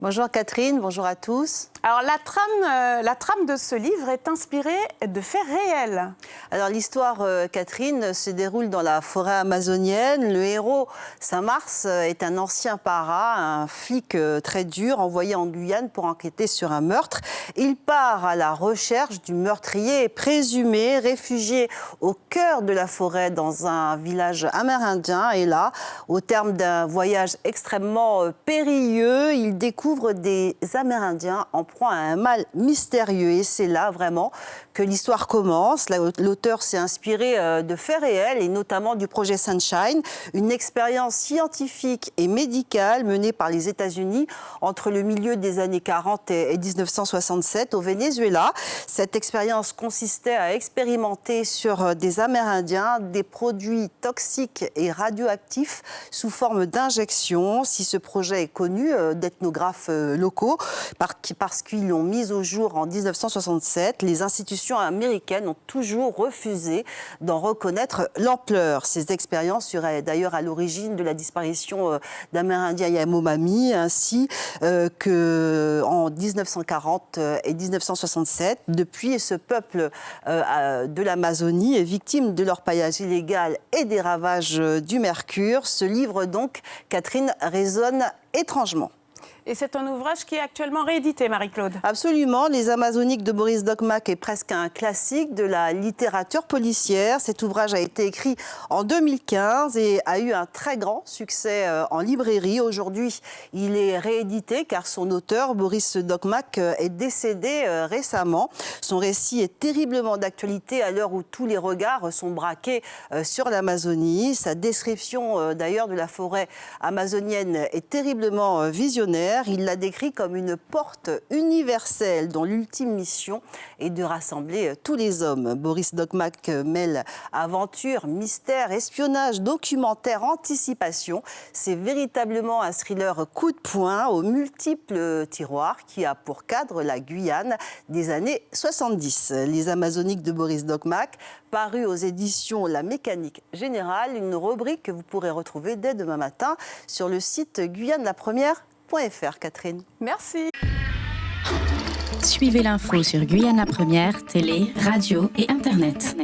Bonjour Catherine, bonjour à tous. Alors la trame de ce livre est inspirée de faits réels. Alors l'histoire, Catherine, se déroule dans la forêt amazonienne. Le héros, Saint-Mars, est un ancien para, un flic très dur, envoyé en Guyane pour enquêter sur un meurtre. Il part à la recherche du meurtrier présumé, réfugié au cœur de la forêt dans un village amérindien. Et là, au terme d'un voyage extrêmement périlleux, il découvre des Amérindiens en proie à un mal mystérieux. Et c'est là vraiment que l'histoire commence. L'auteur s'est inspiré de faits réels et notamment du projet Sunshine, une expérience scientifique et médicale menée par les États-Unis entre le milieu des années 40 et 1967 au Venezuela. Cette expérience consistait à expérimenter sur des Amérindiens des produits toxiques et radioactifs sous forme d'injection. Si ce projet est connu d'ethnographes locaux parce qu'ils l'ont mis au jour en 1967, les institutions américaines ont toujours refusé d'en reconnaître l'ampleur. Ces expériences seraient d'ailleurs à l'origine de la disparition d'Amérindiens Yanomami ainsi qu'en 1940 et 1967. Depuis, ce peuple de l'Amazonie est victime de l'orpaillage illégal et des ravages du mercure. Ce livre donc, Catherine, résonne étrangement. Et c'est un ouvrage qui est actuellement réédité, Marie-Claude. Absolument. Les Amazoniques de Boris Dockmack est presque un classique de la littérature policière. Cet ouvrage a été écrit en 2015 et a eu un très grand succès en librairie. Aujourd'hui, il est réédité car son auteur, Boris Dockmack, est décédé récemment. Son récit est terriblement d'actualité à l'heure où tous les regards sont braqués sur l'Amazonie. Sa description d'ailleurs de la forêt amazonienne est terriblement visionnaire. Il l'a décrit comme une porte universelle dont l'ultime mission est de rassembler tous les hommes. Boris Dockmack mêle aventure, mystère, espionnage, documentaire, anticipation. C'est véritablement un thriller coup de poing aux multiples tiroirs qui a pour cadre la Guyane des années 70. Les Amazoniques de Boris Dockmack, paru aux éditions La Mécanique Générale, une rubrique que vous pourrez retrouver dès demain matin sur le site GuyaneLaPremière.fr. Catherine. Merci. Suivez l'info sur Guyane la Première, télé, radio et Internet.